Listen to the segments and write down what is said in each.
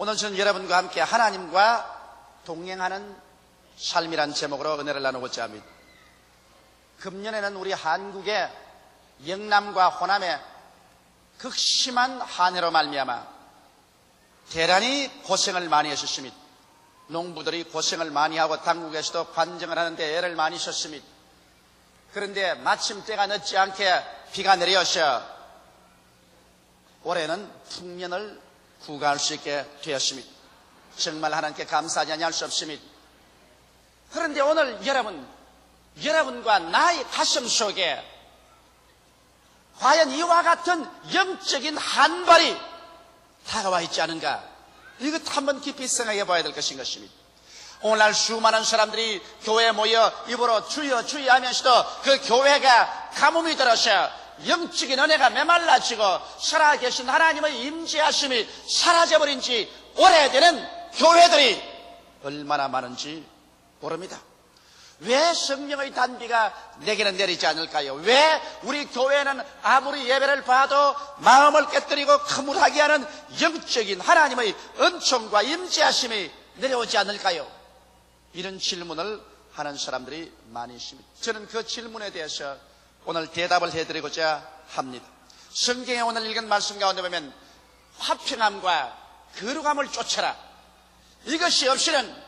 오늘 저는 여러분과 함께 하나님과 동행하는 삶이란 제목으로 은혜를 나누고자 합니다. 금년에는 우리 한국의 영남과 호남에 극심한 한해로 말미암아 대단히 고생을 많이 하셨습니다. 농부들이 고생을 많이 하고 당국에서도 관정을 하는데 애를 많이 썼습니다. 그런데 마침 때가 늦지 않게 비가 내려서 올해는 풍년을 구가할 수 있게 되었습니다. 정말 하나님께 감사하지 아니할 수 없습니다. 그런데 오늘 여러분과 나의 가슴 속에 과연 이와 같은 영적인 한발이 다가와 있지 않은가? 이것 한번 깊이 생각해 봐야 될 것인 것입니다. 오늘날 수많은 사람들이 교회에 모여 입으로 주여 주여 하면서도 그 교회가 가뭄이 들어서 영적인 은혜가 메말라지고 살아계신 하나님의 임재하심이 사라져버린 지 오래되는 교회들이 얼마나 많은지 모릅니다. 왜 성령의 단비가 내게는 내리지 않을까요? 왜 우리 교회는 아무리 예배를 봐도 마음을 깨뜨리고 거물하게 하는 영적인 하나님의 은총과 임재하심이 내려오지 않을까요? 이런 질문을 하는 사람들이 많이 있습니다. 저는 그 질문에 대해서 오늘 대답을 해드리고자 합니다. 성경에 오늘 읽은 말씀 가운데 보면 화평함과 거룩함을 쫓아라, 이것이 없이는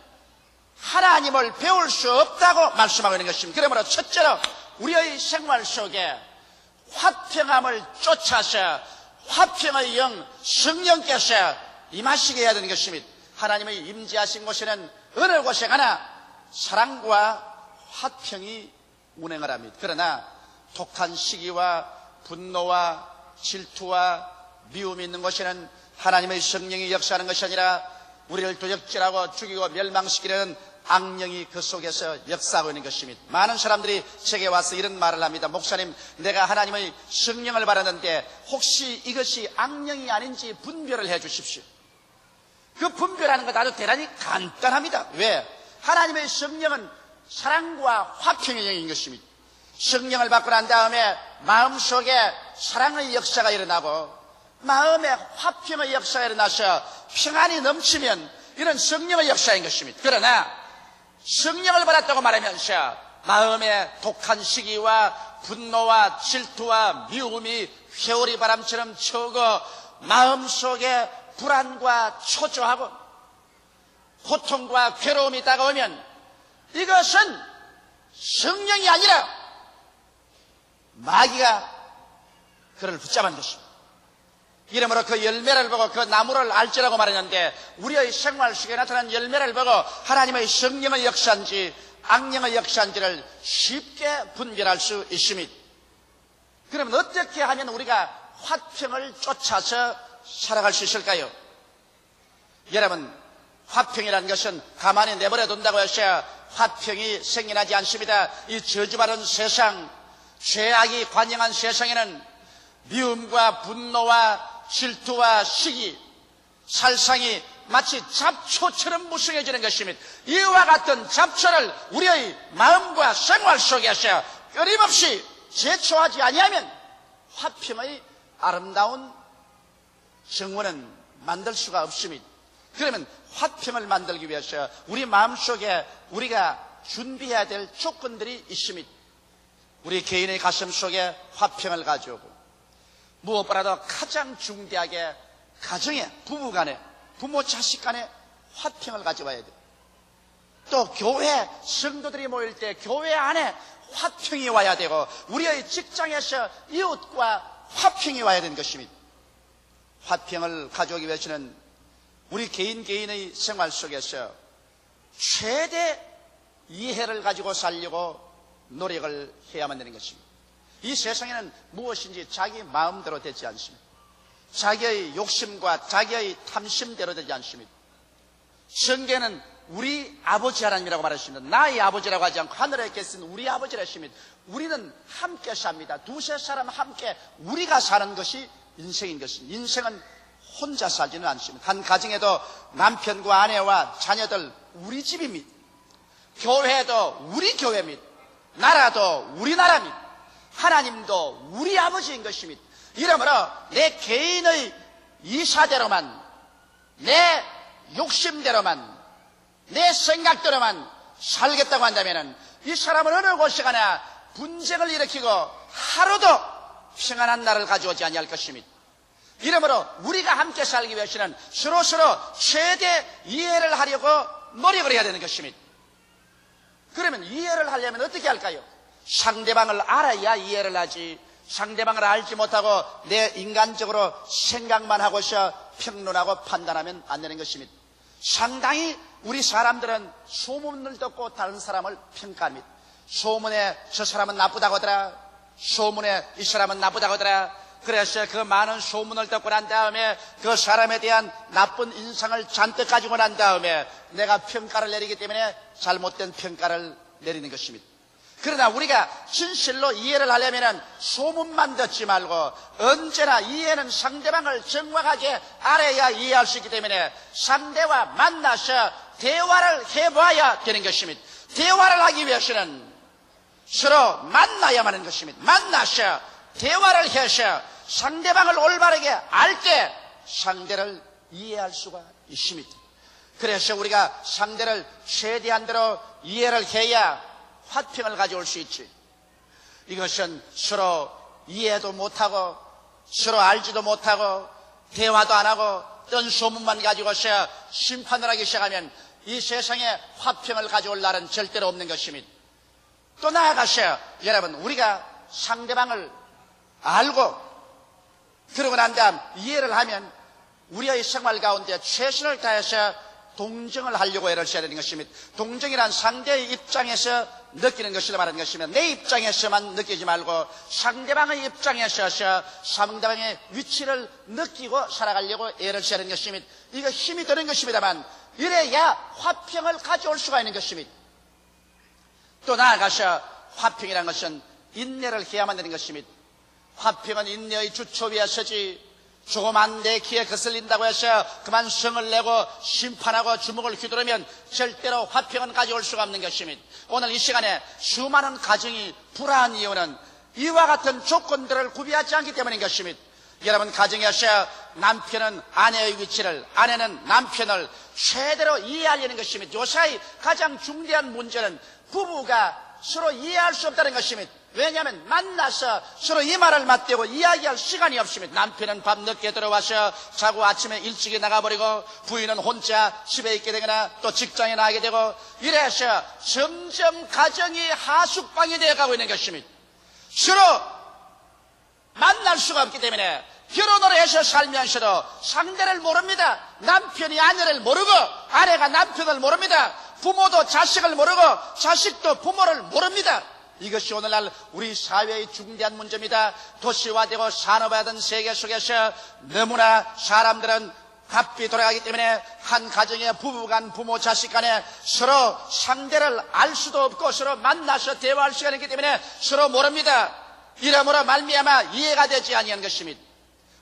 하나님을 배울 수 없다고 말씀하고 있는 것입니다. 그러므로 첫째로 우리의 생활 속에 화평함을 쫓아서 화평의 영 성령께서 임하시게 해야 되는 것입니다. 하나님의 임재하신 곳에는 어느 곳에 가나 사랑과 화평이 운행을 합니다. 그러나 독한 시기와 분노와 질투와 미움이 있는 곳에는 하나님의 성령이 역사하는 것이 아니라 우리를 도적질하고 죽이고 멸망시키려는 악령이 그 속에서 역사하고 있는 것입니다. 많은 사람들이 제게 와서 이런 말을 합니다. 목사님, 내가 하나님의 성령을 받았는데 혹시 이것이 악령이 아닌지 분별을 해 주십시오. 그 분별하는 것 아주 대단히 간단합니다. 왜? 하나님의 성령은 사랑과 화평의 영인 것입니다. 성령을 받고 난 다음에 마음속에 사랑의 역사가 일어나고 마음에 화평의 역사가 일어나서 평안이 넘치면 이런 성령의 역사인 것입니다. 그러나 성령을 받았다고 말하면서 마음에 독한 시기와 분노와 질투와 미움이 회오리 바람처럼 쳐오고 마음속에 불안과 초조하고 고통과 괴로움이 다가오면 이것은 성령이 아니라 마귀가 그를 붙잡은 것입니다. 이러므로 그 열매를 보고 그 나무를 알지라고 말했는데 우리의 생활 속에 나타난 열매를 보고 하나님의 성령의 역사인지 악령의 역사인지를 쉽게 분별할 수 있습니다. 그러면 어떻게 하면 우리가 화평을 쫓아서 살아갈 수 있을까요? 여러분, 화평이라는 것은 가만히 내버려 둔다고 해서 화평이 생겨나지 않습니다. 이 저주받은 세상, 죄악이 관영한 세상에는 미움과 분노와 질투와 시기, 살상이 마치 잡초처럼 무성해지는 것입니다. 이와 같은 잡초를 우리의 마음과 생활 속에서 끊임없이 제초하지 아니하면 화평의 아름다운 정원은 만들 수가 없습니다. 그러면 화평을 만들기 위해서 우리 마음속에 우리가 준비해야 될 조건들이 있습니다. 우리 개인의 가슴 속에 화평을 가져오고 무엇보다도 가장 중대하게 가정에, 부부간에, 부모 자식 간에 화평을 가져와야 돼요. 또 교회 성도들이 모일 때 교회 안에 화평이 와야 되고 우리의 직장에서 이웃과 화평이 와야 되는 것입니다. 화평을 가져오기 위해서는 우리 개인의 생활 속에서 최대 이해를 가지고 살려고 노력을 해야만 되는 것입니다. 이 세상에는 무엇인지 자기 마음대로 되지 않습니다. 자기의 욕심과 자기의 탐심대로 되지 않습니다. 성경에는 우리 아버지 하나님이라고 말했습니다. 나의 아버지라고 하지 않고 하늘에 계신 우리 아버지라 했습니다. 우리는 함께 삽니다. 두세 사람 함께 우리가 사는 것이 인생인 것입니다. 인생은 혼자 살지는 않습니다. 한 가정에도 남편과 아내와 자녀들 우리 집입니다. 교회도 우리 교회입니다. 나라도 우리 나라입니다. 하나님도 우리 아버지인 것입니다. 이러므로 내 개인의 이사대로만 내 욕심대로만 내 생각대로만 살겠다고 한다면 이 사람은 어느 곳에 가나 분쟁을 일으키고 하루도 평안한 날을 가져오지 아니할 것입니다. 이러므로 우리가 함께 살기 위해서는 서로서로 최대 이해를 하려고 노력을 해야 되는 것입니다. 그러면 이해를 하려면 어떻게 할까요? 상대방을 알아야 이해를 하지, 상대방을 알지 못하고 내 인간적으로 생각만 하고서 평론하고 판단하면 안 되는 것입니다. 상당히 우리 사람들은 소문을 듣고 다른 사람을 평가합니다. 소문에 저 사람은 나쁘다고 하더라, 소문에 이 사람은 나쁘다고 하더라. 그래서 그 많은 소문을 듣고 난 다음에 그 사람에 대한 나쁜 인상을 잔뜩 가지고 난 다음에 내가 평가를 내리기 때문에 잘못된 평가를 내리는 것입니다. 그러나 우리가 진실로 이해를 하려면 소문만 듣지 말고 언제나 이해는 상대방을 정확하게 알아야 이해할 수 있기 때문에 상대와 만나서 대화를 해봐야 되는 것입니다. 대화를 하기 위해서는 서로 만나야만 하는 것입니다. 만나서 대화를 해서 상대방을 올바르게 알 때 상대를 이해할 수가 있습니다. 그래서 우리가 상대를 최대한대로 이해를 해야 화평을 가져올 수 있지. 이것은 서로 이해도 못하고 서로 알지도 못하고 대화도 안 하고 뜬 소문만 가지고서 심판을 하기 시작하면 이 세상에 화평을 가져올 날은 절대로 없는 것입니다. 또 나아가서 여러분, 우리가 상대방을 알고 그러고 난 다음 이해를 하면 우리의 생활 가운데 최선을 다해서 동정을 하려고 애를 써야 되는 것입니다. 동정이란 상대의 입장에서 느끼는 것을 말하는 것이면 내 입장에서만 느끼지 말고 상대방의 입장에 서서 상대방의 위치를 느끼고 살아가려고 애를 써야 되는 것입니다. 이거 힘이 드는 것입니다만 이래야 화평을 가져올 수가 있는 것입니다. 또 나아가서 화평이라는 것은 인내를 해야만 되는 것입니다. 화평은 인내의 주초 위에 서지 조그만 내 키에 거슬린다고 해서 그만 성을 내고 심판하고 주먹을 휘두르면 절대로 화평은 가져올 수가 없는 것입니다. 오늘 이 시간에 수많은 가정이 불화한 이유는 이와 같은 조건들을 구비하지 않기 때문인 것입니다. 여러분, 가정에서 남편은 아내의 위치를, 아내는 남편을 최대로 이해하려는 것입니다. 요사이 가장 중대한 문제는 부부가 서로 이해할 수 없다는 것입니다. 왜냐하면 만나서 서로 이 말을 맞대고 이야기할 시간이 없습니다. 남편은 밤 늦게 들어와서 자고 아침에 일찍이 나가버리고 부인은 혼자 집에 있게 되거나 또 직장에 나가게 되고 이래서 점점 가정이 하숙방이 되어가고 있는 것입니다. 서로 만날 수가 없기 때문에 결혼을 해서 살면서도 상대를 모릅니다. 남편이 아내를 모르고 아내가 남편을 모릅니다. 부모도 자식을 모르고 자식도 부모를 모릅니다. 이것이 오늘날 우리 사회의 중대한 문제입니다. 도시화되고 산업화된 세계 속에서 너무나 사람들은 바삐 돌아가기 때문에 한 가정의 부부간 부모 자식 간에 서로 상대를 알 수도 없고 서로 만나서 대화할 시간이 있기 때문에 서로 모릅니다. 이러므로 말미암아 이해가 되지 아니한 것입니다.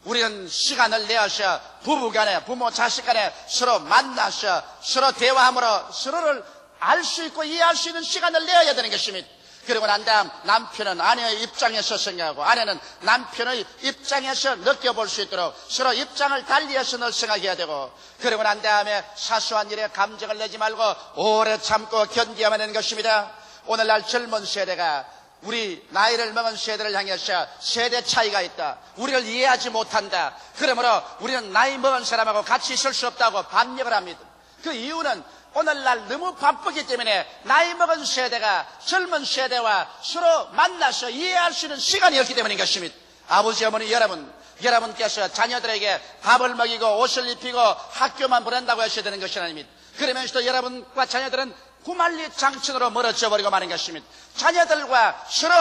우리는 시간을 내어서 부부간에 부모 자식 간에 서로 만나서 서로 대화함으로 서로를 알 수 있고 이해할 수 있는 시간을 내어야 되는 것입니다. 그리고 난 다음 남편은 아내의 입장에서 생각하고 아내는 남편의 입장에서 느껴볼 수 있도록 서로 입장을 달리해서 늘 생각해야 되고 그리고 난 다음에 사소한 일에 감정을 내지 말고 오래 참고 견디야만 하는 것입니다. 오늘날 젊은 세대가 우리 나이를 먹은 세대를 향해서 세대 차이가 있다. 우리를 이해하지 못한다. 그러므로 우리는 나이 먹은 사람하고 같이 있을 수 없다고 반역을 합니다. 그 이유는 오늘날 너무 바쁘기 때문에 나이 먹은 세대가 젊은 세대와 서로 만나서 이해할 수 있는 시간이 없기 때문인 것입니다. 아버지, 어머니, 여러분께서 자녀들에게 밥을 먹이고 옷을 입히고 학교만 보낸다고 하셔야 되는 것이 아닙니다. 그러면서도 여러분과 자녀들은 구만리 장천으로 멀어져 버리고 마는 것입니다. 자녀들과 서로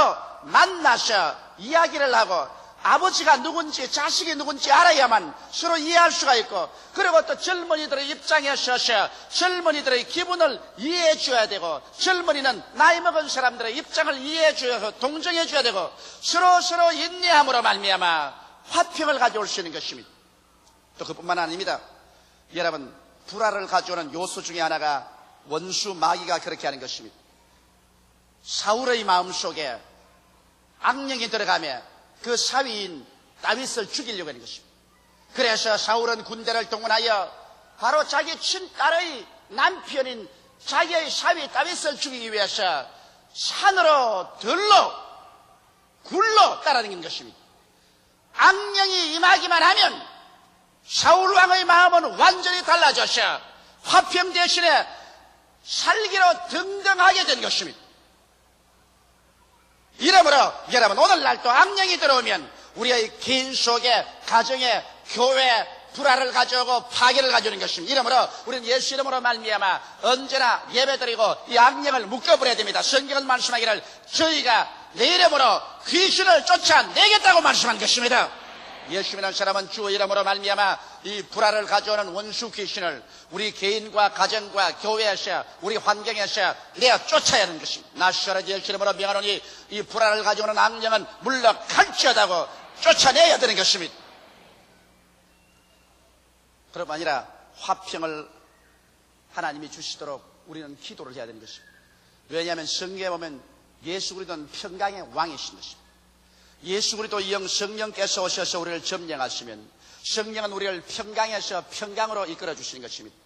만나서 이야기를 하고 아버지가 누군지 자식이 누군지 알아야만 서로 이해할 수가 있고 그리고 또 젊은이들의 입장에 서서 젊은이들의 기분을 이해해 줘야 되고 젊은이는 나이 먹은 사람들의 입장을 이해해 줘서 동정해 줘야 되고 서로 인내함으로 말미암아 화평을 가져올 수 있는 것입니다. 또 그뿐만 아닙니다. 여러분, 불화를 가져오는 요소 중에 하나가 원수 마귀가 그렇게 하는 것입니다. 사울의 마음속에 악령이 들어가며 그 사위인 다윗을 죽이려고 하는 것입니다. 그래서 사울은 군대를 동원하여 바로 자기 친딸의 남편인 자기의 사위 다윗을 죽이기 위해서 산으로 들로 굴러 따라다니는 것입니다. 악령이 임하기만 하면 사울 왕의 마음은 완전히 달라져서 화평 대신에 살기로 등등하게 된 것입니다. 이러므로 여러분, 오늘날 또 악령이 들어오면 우리의 개인 속에, 가정에, 교회에 불화를 가져오고 파괴를 가져오는 것입니다. 이러므로 우리는 예수 이름으로 말미암아 언제나 예배드리고 이 악령을 묶어버려야 됩니다. 성경은 말씀하기를 저희가 내 이름으로 귀신을 쫓아내겠다고 말씀한 것입니다. 예수 믿는 사람은 주 이름으로 말미암아 이 불화를 가져오는 원수 귀신을 우리 개인과 가정과 교회에서 우리 환경에서 내어 쫓아야 하는 것입니다. 나시라 예수 이름으로 명하노니 이 불화를 가져오는 악령은 물러갈지어다고 쫓아내야 되는 것입니다. 그뿐 아니라 화평을 하나님이 주시도록 우리는 기도를 해야 되는 것입니다. 왜냐하면 성경에 보면 예수 그리스도는 평강의 왕이신 것입니다. 예수 그리스도 영 성령께서 오셔서 우리를 점령하시면 성령은 우리를 평강에서 평강으로 이끌어 주시는 것입니다.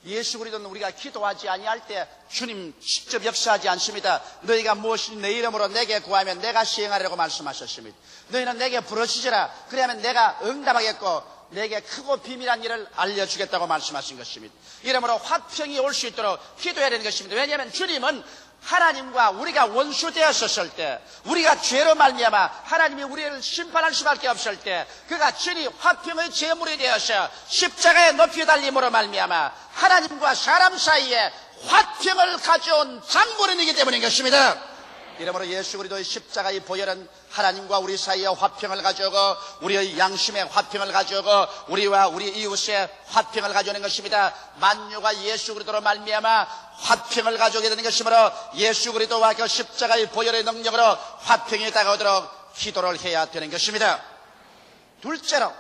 예수 그리스도는 우리가 기도하지 아니할 때 주님 직접 역사하지 않습니다. 너희가 무엇이든 내 이름으로 내게 구하면 내가 시행하리라고 말씀하셨습니다. 너희는 내게 부르짖으라. 그래야만 내가 응답하겠고 내게 크고 비밀한 일을 알려주겠다고 말씀하신 것입니다. 이러므로 화평이 올 수 있도록 기도해야 되는 것입니다. 왜냐하면 주님은 하나님과 우리가 원수되었었을 때, 우리가 죄로 말미암아 하나님이 우리를 심판할 수밖에 없을 때 그가 친히 화평의 제물이 되어서 십자가에 높이 달림으로 말미암아 하나님과 사람 사이에 화평을 가져온 장본인이기 때문인 것입니다. 이러므로 예수 그리스도의 십자가의 보혈은 하나님과 우리 사이에 화평을 가져오고 우리의 양심에 화평을 가져오고 우리와 우리 이웃에 화평을 가져오는 것입니다. 만유가 예수 그리스도로 말미암아 화평을 가져오게 되는 것이므로 예수 그리스도와 그 십자가의 보혈의 능력으로 화평이 다가오도록 기도를 해야 되는 것입니다. 둘째로,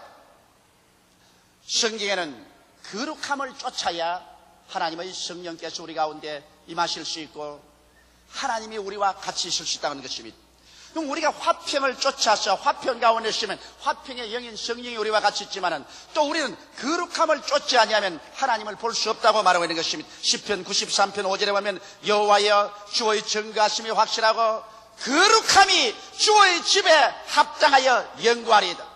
성경에는 거룩함을 쫓아야 하나님의 성령께서 우리 가운데 임하실 수 있고 하나님이 우리와 같이 있을 수 있다는 것입니다. 그럼 우리가 화평을 쫓아서 화평 가운데 있으면 화평의 영인 성령이 우리와 같이 있지만은 또 우리는 거룩함을 쫓지 아니하면 하나님을 볼 수 없다고 말하고 있는 것입니다. 시편 93편 5절에 보면 여호와여 주의 증거하심이 확실하고 거룩함이 주의 집에 합당하여 영구하리이다.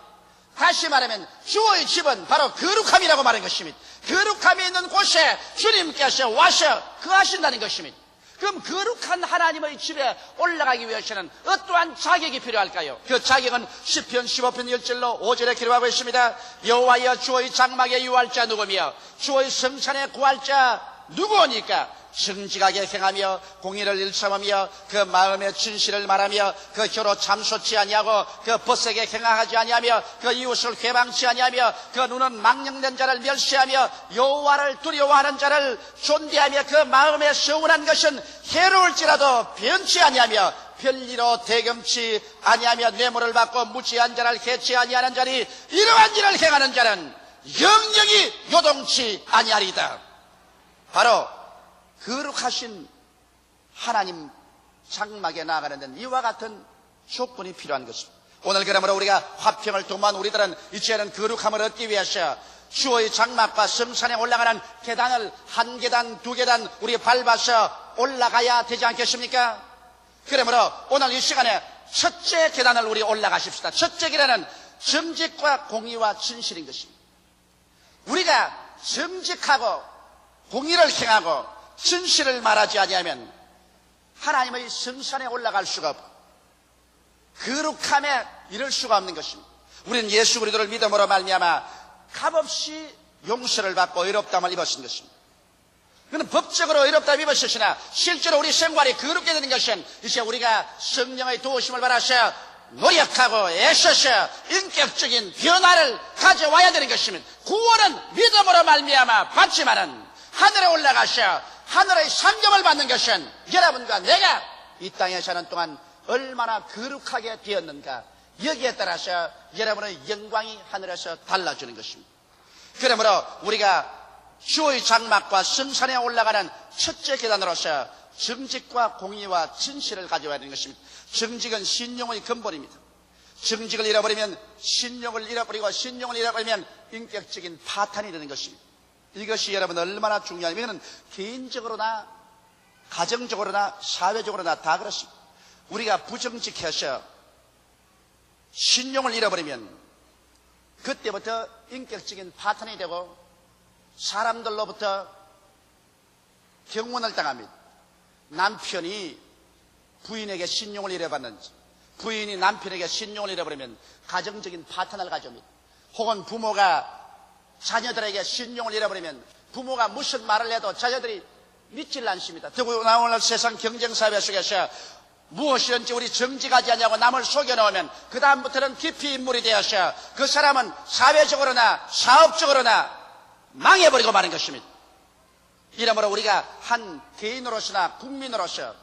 다시 말하면 주의 집은 바로 거룩함이라고 말하는 것입니다. 거룩함이 있는 곳에 주님께서 와서 거하신다는 것입니다. 그럼 거룩한 하나님의 집에 올라가기 위해서는 어떠한 자격이 필요할까요? 그 자격은 시편 15편 1절로 5절에 기록하고 있습니다. 여호와여 주의 장막에 유할 자 누구며 주의 성산에 구할 자 누구오니까? 정직하게 행하며 공의를 일삼으며 그 마음의 진실을 말하며 그 혀로 참소치 아니하고 그 벗세게 행하지 아니하며 그 이웃을 회방치 아니하며 그 눈은 망령된 자를 멸시하며 여호와를 두려워하는 자를 존대하며 그 마음에 서운한 것은 해로울지라도 변치 아니하며 별리로 대금치 아니하며 뇌물을 받고 무지한 자를 해치 아니하는 자니 이러한 일을 행하는 자는 영영이 요동치 아니하리이다. 바로 거룩하신 하나님 장막에 나아가는 데는 이와 같은 조건이 필요한 것입니다. 오늘 그러므로 우리가 화평을 도모한 우리들은 이제는 거룩함을 얻기 위해서 주의 장막과 성산에 올라가는 계단을 한 계단 두 계단 우리 밟아서 올라가야 되지 않겠습니까? 그러므로 오늘 이 시간에 첫째 계단을 우리 올라가십시다. 첫째 계단은 정직과 공의와 진실인 것입니다. 우리가 정직하고 공의를 행하고 진실을 말하지 아니하면 하나님의 성산에 올라갈 수가 없고 거룩함에 이를 수가 없는 것입니다. 우리는 예수 그리스도를 믿음으로 말미암아 값없이 용서를 받고 의롭다함을 입으신 것입니다. 그는 법적으로 의롭다함을 입으셨으나 실제로 우리 생활이 거룩게 되는 것은 이제 우리가 성령의 도우심을 받아서 노력하고 애써서 인격적인 변화를 가져와야 되는 것입니다. 구원은 믿음으로 말미암아 받지만은 하늘에 올라가서 하늘의 상급을 받는 것은 여러분과 내가 이 땅에 사는 동안 얼마나 거룩하게 되었는가, 여기에 따라서 여러분의 영광이 하늘에서 달라지는 것입니다. 그러므로 우리가 주의 장막과 성산에 올라가는 첫째 계단으로서 정직과 공의와 진실을 가져와야 되는 것입니다. 정직은 신용의 근본입니다. 정직을 잃어버리면 신용을 잃어버리고 신용을 잃어버리면 인격적인 파탄이 되는 것입니다. 이것이 여러분 얼마나 중요하냐면 이거는 개인적으로나 가정적으로나 사회적으로나 다 그렇습니다. 우리가 부정직해서 신용을 잃어버리면 그때부터 인격적인 파탄이 되고 사람들로부터 경원을 당합니다. 남편이 부인에게 신용을 잃어버렸는지 부인이 남편에게 신용을 잃어버리면 가정적인 파탄을 가져옵니다. 혹은 부모가 자녀들에게 신용을 잃어버리면 부모가 무슨 말을 해도 자녀들이 믿질 않습니다. 더구나 오늘 세상 경쟁사회 속에서 무엇이든지 우리 정직하지 않냐고 남을 속여놓으면 그 다음부터는 깊이 인물이 되어서 그 사람은 사회적으로나 사업적으로나 망해버리고 마는 것입니다. 이러므로 우리가 한 개인으로서나 국민으로서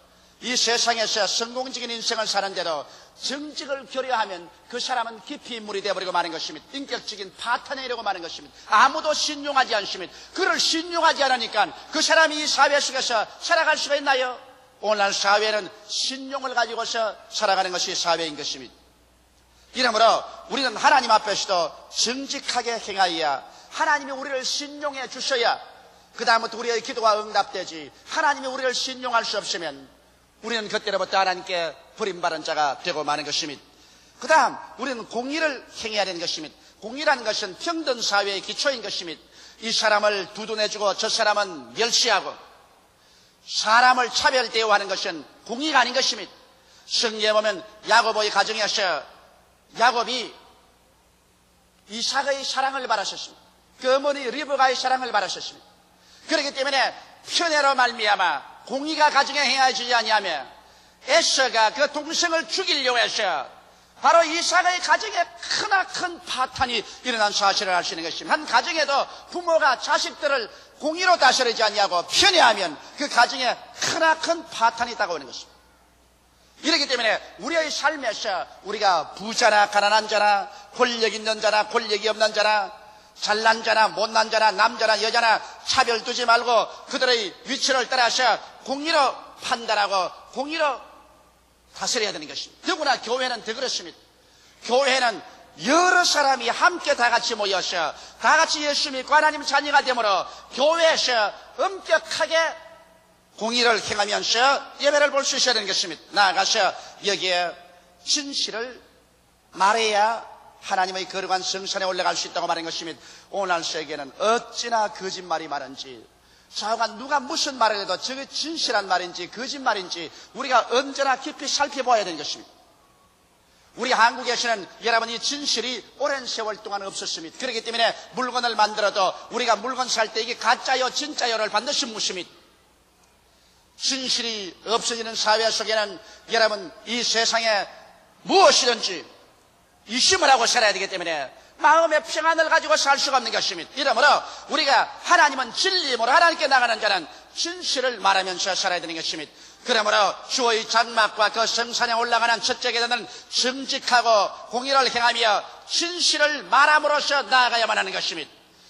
이 세상에서 성공적인 인생을 사는데도 정직을 교려하면 그 사람은 깊이 인물이 되어버리고 마는 것입니다. 인격적인 파탄에 이르고 마는 것입니다. 아무도 신용하지 않습니다. 그를 신용하지 않으니까 그 사람이 이 사회 속에서 살아갈 수가 있나요? 오늘날 사회는 신용을 가지고서 살아가는 것이 사회인 것입니다. 이러므로 우리는 하나님 앞에서도 정직하게 행하여야 하나님이 우리를 신용해 주셔야 그 다음부터 우리의 기도가 응답되지, 하나님이 우리를 신용할 수 없으면 우리는 그때로부터 하나님께 버림받은 자가 되고 마는 것입니다. 그 다음 우리는 공의를 행해야 되는 것입니다. 공의라는 것은 평등 사회의 기초인 것입니다. 이 사람을 두둔해주고 저 사람은 멸시하고 사람을 차별 대우하는 것은 공의가 아닌 것입니다. 성경에 보면 야고보의 가정에서 야곱이 이삭의 사랑을 바라셨습니다. 그 어머니 리브가의 사랑을 바라셨습니다. 그렇기 때문에 편애로 말미암아 공의가 가정에 행하지 아니하며 에서가 그 동생을 죽이려고 해서 바로 이삭의 가정에 크나큰 파탄이 일어난 사실을 알 수 있는 것입니다. 한 가정에도 부모가 자식들을 공의로 다스리지 않냐고 편애하면 그 가정에 크나큰 파탄이 있다고 하는 것입니다. 이렇기 때문에 우리의 삶에서 우리가 부자나 가난한 자나 권력 있는 자나 권력이 없는 자나 잘난 자나 못난 자나 남자나 여자나 차별 두지 말고 그들의 위치를 따라서 공의로 판단하고 공의로 다스려야 되는 것입니다. 더구나 교회는 더 그렇습니다. 교회는 여러 사람이 함께 다 같이 모여서 다 같이 예수 믿고 하나님 자녀가 되므로 교회에서 엄격하게 공의를 행하면서 예배를 볼 수 있어야 되는 것입니다. 나아가서 여기에 진실을 말해야 하나님의 거룩한 성산에 올라갈 수 있다고 말하는 것입니다. 오늘날 세계는 어찌나 거짓말이 많은지 좌우간 누가 무슨 말을 해도 저게 진실한 말인지 거짓말인지 우리가 언제나 깊이 살펴봐야 되는 것입니다. 우리 한국에서는 여러분 이 진실이 오랜 세월 동안 없었습니다. 그렇기 때문에 물건을 만들어도 우리가 물건 살 때 이게 가짜요 진짜요를 반드시 묻습니다. 진실이 없어지는 사회 속에는 여러분 이 세상에 무엇이든지 의심을 하고 살아야 되기 때문에 마음의 평안을 가지고 살 수가 없는 것입니다. 이러므로 우리가 하나님은 진리임으로 하나님께 나가는 자는 진실을 말하면서 살아야 되는 것입니다. 그러므로 주의 장막과 그 성산에 올라가는 첫째 계단은 정직하고 공의를 행하며 진실을 말함으로써 나아가야만 하는 것입니다.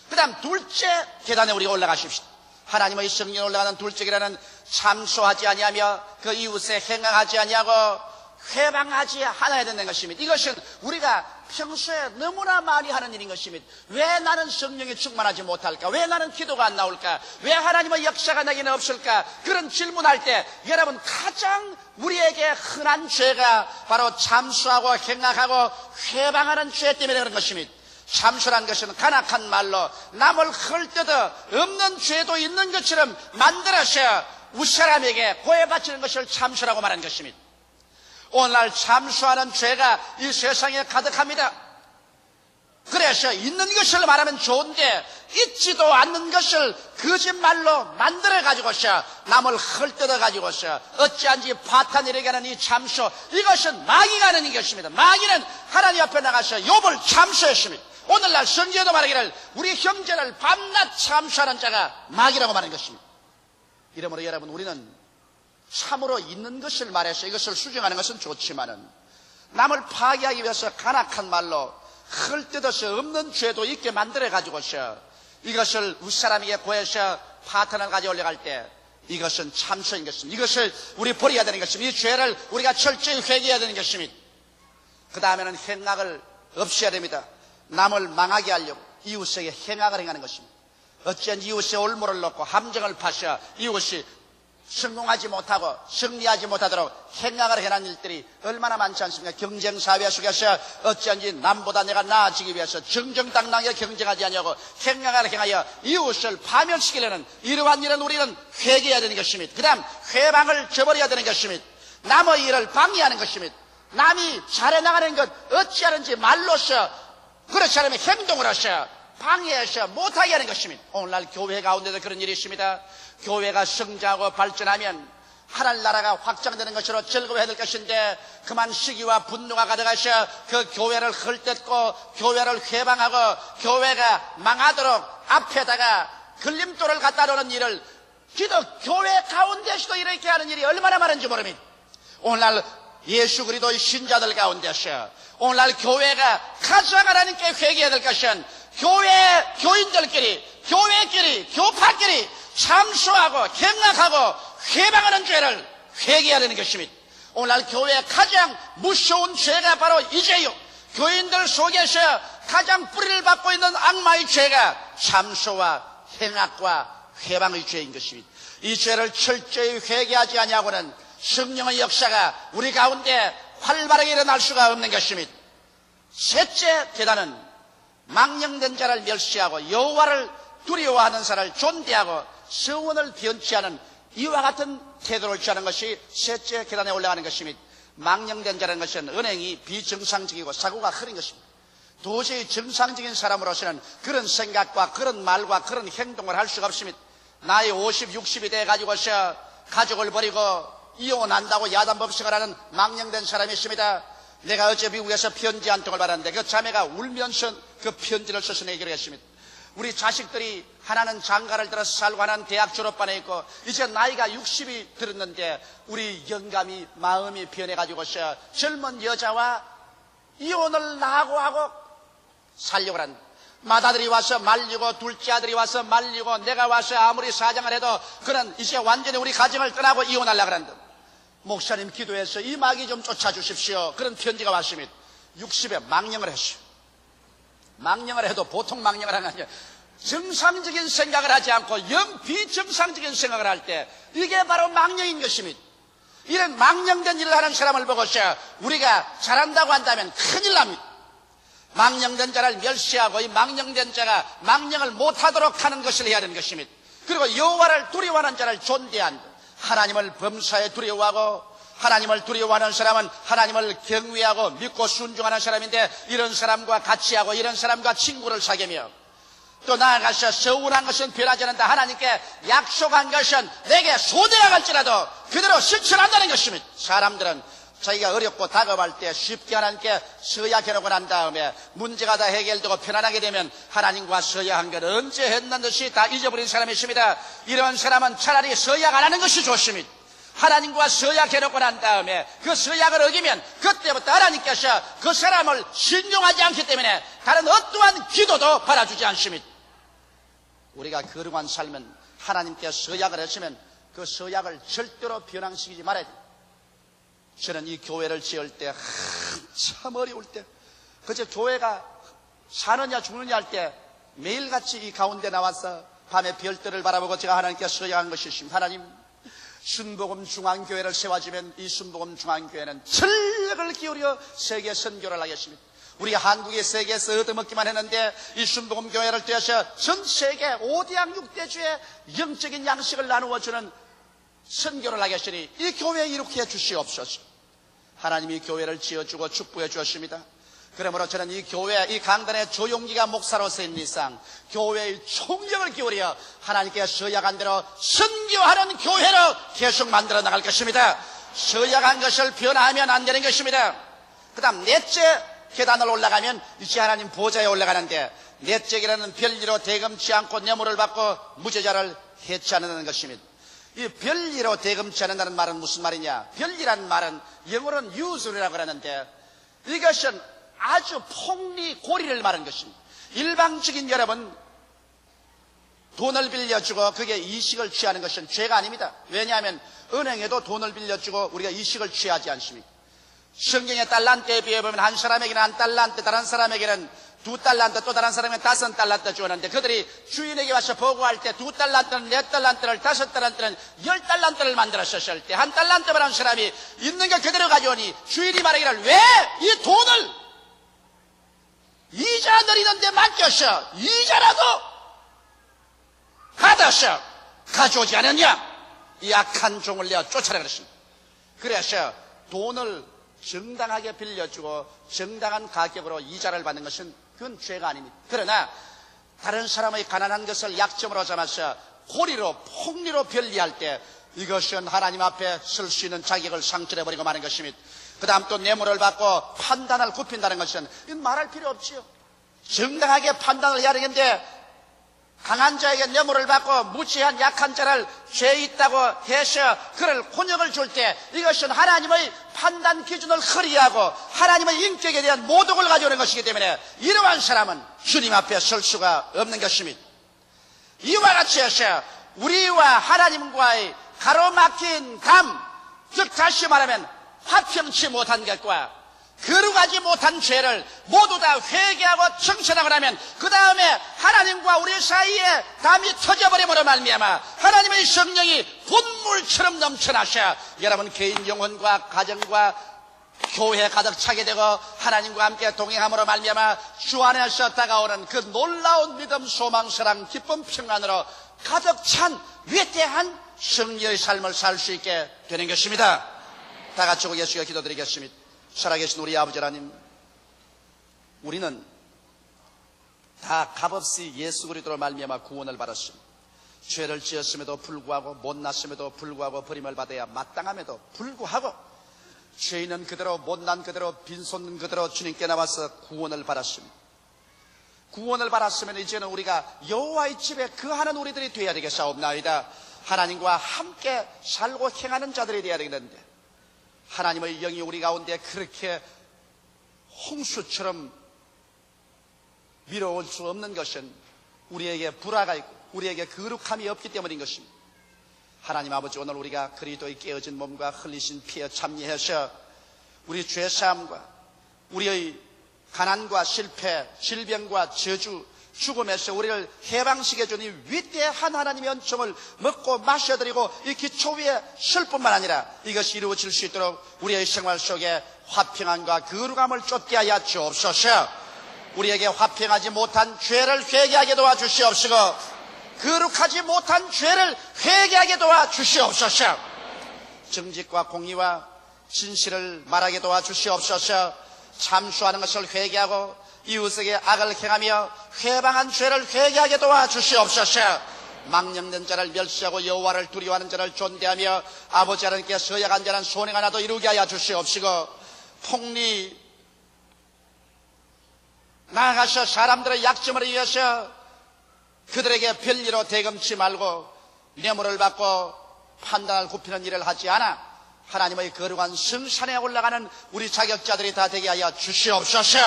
그 다음 둘째 계단에 우리가 올라가십시오. 하나님의 성전에 올라가는 둘째 계단은 참소하지 아니하며 그 이웃에 행하지 아니하고 회방하지 않아야 되는 것입니다. 이것은 우리가 평소에 너무나 많이 하는 일인 것입니다. 왜 나는 성령이 충만하지 못할까? 왜 나는 기도가 안 나올까? 왜 하나님의 역사가 내게는 없을까? 그런 질문할 때 여러분 가장 우리에게 흔한 죄가 바로 참소하고 행악하고 회방하는 죄 때문에 그런 것입니다. 참소란 것은 간악한 말로 남을 헐뜯어 없는 죄도 있는 것처럼 만들어서 윗사람에게 고해바치는 것을 참소라고 말하는 것입니다. 오늘날 참소하는 죄가 이 세상에 가득합니다. 그래서 있는 것을 말하면 좋은데 있지도 않는 것을 거짓말로 만들어가지고서 남을 헐뜯어가지고서 어찌한지 파탄 이르게 하는 이 참소, 이것은 마귀가 하는 것입니다. 마귀는 하나님 앞에 나가서 욥을 참소했습니다. 오늘날 성경에도 말하기를 우리 형제를 밤낮 참소하는 자가 마귀라고 말하는 것입니다. 이러므로 여러분 우리는 참으로 있는 것을 말해서 이것을 수정하는 것은 좋지만은 남을 파괴하기 위해서 간악한 말로 헐뜯어서 없는 죄도 있게 만들어 가지고서 이것을 윗사람에게 고해서 파탄을 가져 올라갈 때 이것은 참소인 것입니다. 이것을 우리 버려야 되는 것입니다. 이 죄를 우리가 철저히 회개해야 되는 것입니다. 그 다음에는 행악을 없애야 됩니다. 남을 망하게 하려고 이웃에게 행악을 행하는 것입니다. 어찌한지 이웃의 올무를 놓고 함정을 파셔 이웃이 성공하지 못하고 승리하지 못하도록 행악을 해난 일들이 얼마나 많지 않습니까? 경쟁사회 속에서 어찌한지 남보다 내가 나아지기 위해서 정정당당하게 경쟁하지 않냐고 행악을 행하여 이웃을 파멸시키려는 이러한 일은 우리는 회개해야 되는 것입니다. 그 다음 회방을 저버려야 되는 것입니다. 남의 일을 방해하는 것입니다. 남이 잘해나가는 것 어찌하는지 말로써 그렇지 않으면 행동으로써 방해해서 못하게 하는 것입니다. 오늘날 교회 가운데도 그런 일이 있습니다. 교회가 성장하고 발전하면 하늘나라가 확장되는 것으로 즐거워해야 될 것인데 그만 시기와 분노가 가득하셔 그 교회를 헐뜯고 교회를 회방하고 교회가 망하도록 앞에다가 걸림돌을 갖다 놓는 일을 교회 가운데서도 이렇게 하는 일이 얼마나 많은지 모릅니다. 오늘날 예수 그리스도의 신자들 가운데서 오늘날 교회가 가장 하나님께 회개해야 될 것은 교회 교인들끼리 교회끼리 교파끼리 참수하고 경락하고 회방하는 죄를 회개해야 되는 것입니다. 오늘날 교회의 가장 무서운 죄가 바로 이 죄요. 교인들 속에서 가장 뿌리를 받고 있는 악마의 죄가 참수와 행악과 회방의 죄인 것입니다. 이 죄를 철저히 회개하지 아니하고는 성령의 역사가 우리 가운데 활발하게 일어날 수가 없는 것입니다. 셋째 계단은 망령된 자를 멸시하고 여호와를 두려워하는 자를 존대하고 서원을 변치 않은 이와 같은 태도를 취하는 것이 셋째 계단에 올라가는 것입니다. 망령된 자라는 것은 은행이 비정상적이고 사고가 흐린 것입니다. 도저히 정상적인 사람으로서는 그런 생각과 그런 말과 그런 행동을 할 수가 없습니다. 나이 50, 60이 돼가지고서 가족을 버리고 이혼한다고 야단법석을 하는 망령된 사람이 있습니다. 내가 어제 미국에서 편지 한 통을 받았는데 그 자매가 울면서 그 편지를 써서 내기로 했습니다. 우리 자식들이 하나는 장가를 들어서 살고 하나는 대학 졸업반에 있고 이제 나이가 60이 들었는데 우리 영감이 마음이 변해가지고서 젊은 여자와 이혼을 나하고 하고 살려고 하는 맏아들이 와서 말리고 둘째 아들이 와서 말리고 내가 와서 아무리 사정을 해도 그는 이제 완전히 우리 가정을 떠나고 이혼하려고 하는데 목사님 기도해서 이 마귀 좀 쫓아주십시오. 그런 편지가 왔습니다. 60에 망령을 했어요. 망령을 해도 보통 망령을 하는 게 아니라 정상적인 생각을 하지 않고 영 비정상적인 생각을 할 때 이게 바로 망령인 것입니다. 이런 망령된 일을 하는 사람을 보고서 우리가 잘한다고 한다면 큰일 납니다. 망령된 자를 멸시하고 이 망령된 자가 망령을 못하도록 하는 것을 해야 되는 것입니다. 그리고 여호와를 두려워하는 자를 존대한 하나님을 범사에 두려워하고 하나님을 두려워하는 사람은 하나님을 경외하고 믿고 순종하는 사람인데 이런 사람과 같이 하고 이런 사람과 친구를 사귀며 또 나아가서 서운한 것은 변하지 않는다. 하나님께 약속한 것은 내게 소대가 갈지라도 그대로 실천한다는 것입니다. 사람들은 자기가 어렵고 다급할 때 쉽게 하나님께 서약해놓고 난 다음에 문제가 다 해결되고 편안하게 되면 하나님과 서약한 걸 언제 했는 듯이 다 잊어버린 사람이 있습니다. 이런 사람은 차라리 서약 안 하는 것이 좋습니다. 하나님과 서약해놓고 난 다음에 그 서약을 어기면 그때부터 하나님께서 그 사람을 신용하지 않기 때문에 다른 어떠한 기도도 받아주지 않습니다. 우리가 거룩한 삶은 하나님께 서약을 했으면 그 서약을 절대로 변형시키지 말아야 됩니다. 저는 이 교회를 지을 때 참 어려울 때 그저 교회가 사느냐 죽느냐 할 때 매일같이 이 가운데 나와서 밤에 별들을 바라보고 제가 하나님께 서약한 것이 있습니다. 하나님 순복음 중앙교회를 세워주면 이 순복음 중앙교회는 전력을 기울여 세계 선교를 하겠습니다. 우리 한국이 세계에서 얻어먹기만 했는데 이 순복음 교회를 떼어서 전 세계 5대양 6대주의 영적인 양식을 나누어주는 선교를 하겠으니 이 교회에 이렇게 해주시옵소서. 하나님이 교회를 지어주고 축복해 주었습니다. 그러므로 저는 이 교회, 이 강단의 조용기가 목사로서 있는 이상 교회의 총력을 기울여 하나님께 서약한 대로 선교하는 교회로 계속 만들어 나갈 것입니다. 서약한 것을 변화하면 안 되는 것입니다. 그 다음 넷째 계단을 올라가면 이제 하나님 보좌에 올라가는데 넷째 계단은 별리로 대금치 않고 뇌물을 받고 무죄자를 해치하는 것입니다. 이 별리로 대금치 않는다는 말은 무슨 말이냐? 별리라는 말은 영어로는 usury라고 하는데 이것은 아주 폭리 고리를 말하는 것입니다. 일방적인 여러분 돈을 빌려주고 그게 이식을 취하는 것은 죄가 아닙니다. 왜냐하면 은행에도 돈을 빌려주고 우리가 이식을 취하지 않습니까? 성경의 달란트에 비해 보면 한 사람에게는 한 달란트, 다른 사람에게는 2달란트, 또 다른 사람은 5달란트 주었는데 그들이 주인에게 와서 보고할 때 2달란트는 4달란트를 5달란트는 10달란트를 만들었을 때 1달란트라는 사람이 있는 거 그대로 가져오니 주인이 말하기를 왜 이 돈을 이자 내리는데 맡겼어? 이자라도 받았어 가져오지 않았냐? 이 악한 종을 내어 쫓아라 그랬습니다. 그래서 돈을 정당하게 빌려주고 정당한 가격으로 이자를 받는 것은 그건 죄가 아닙니다. 그러나 다른 사람의 가난한 것을 약점으로 삼아서 고리로 폭리로 변리할 때 이것은 하나님 앞에 쓸 수 있는 자격을 상실해버리고 마는 것입니다. 그 다음 또 뇌물을 받고 판단을 굽힌다는 것은 이건 말할 필요 없지요. 정당하게 판단을 해야 되는데 강한 자에게 뇌물을 받고 무지한 약한 자를 죄 있다고 해서 그를 혼역을 줄 때 이것은 하나님의 판단 기준을 허리하고 하나님의 인격에 대한 모독을 가져오는 것이기 때문에 이러한 사람은 주님 앞에 설 수가 없는 것입니다. 이와 같이 해서 우리와 하나님과의 가로막힌 감, 즉 다시 말하면 화평치 못한 것과 거룩하지 못한 죄를 모두 다 회개하고 청천하고 나면 그 다음에 하나님과 우리 사이에 담이 터져버림으로 말미암아 하나님의 성령이 분물처럼 넘쳐나셔 여러분 개인 영혼과 가정과 교회 가득 차게 되고 하나님과 함께 동행함으로 말미암아 주 안에서 다가오는 그 놀라운 믿음, 소망, 사랑, 기쁨, 평안으로 가득 찬 위대한 승리의 삶을 살 수 있게 되는 것입니다. 다 같이 예수께 기도드리겠습니다. 살아계신 우리 아버지 하나님, 우리는 다 값없이 예수 그리스도로 말미암아 구원을 받았습니다. 죄를 지었음에도 불구하고 못났음에도 불구하고 버림을 받아야 마땅함에도 불구하고 죄인은 그대로 못난 그대로 빈손 그대로 주님께 나와서 구원을 받았습니다. 구원을 받았으면 이제는 우리가 여호와의 집에 거하는 우리들이 되어야 되겠사옵나이다. 하나님과 함께 살고 행하는 자들이 되어야 되겠는데 하나님의 영이 우리 가운데 그렇게 홍수처럼 밀어올 수 없는 것은 우리에게 불화가 있고 우리에게 거룩함이 없기 때문인 것입니다. 하나님 아버지, 오늘 우리가 그리스도의 깨어진 몸과 흘리신 피에 참여해서 우리 죄사함과 우리의 가난과 실패, 질병과 저주, 죽음에서 우리를 해방시켜 주니 위대한 하나님의 은총을 먹고 마셔드리고 이 기초 위에 설 뿐만 아니라 이것이 이루어질 수 있도록 우리의 생활 속에 화평함과 거룩함을 쫓게 하여 주옵소서. 우리에게 화평하지 못한 죄를 회개하게 도와주시옵시고 거룩하지 못한 죄를 회개하게 도와주시옵소서. 정직과 공의와 진실을 말하게 도와주시옵소서. 참수하는 것을 회개하고 이웃에게 악을 행하며 회방한 죄를 회개하게 도와주시옵소서. 망령된 자를 멸시하고 여호와를 두려워하는 자를 존대하며 아버지 하나님께 서약한 자는 손해가 나도 이루게 하여 주시옵시고 폭리 나아가서 사람들의 약점을 위해서 그들에게 별일로 대금치 말고 뇌물을 받고 판단을 굽히는 일을 하지 않아 하나님의 거룩한 성산에 올라가는 우리 자격자들이 다 되게 하여 주시옵소서.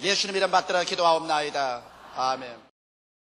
예수님 이름 받들어 기도하옵나이다. 아멘.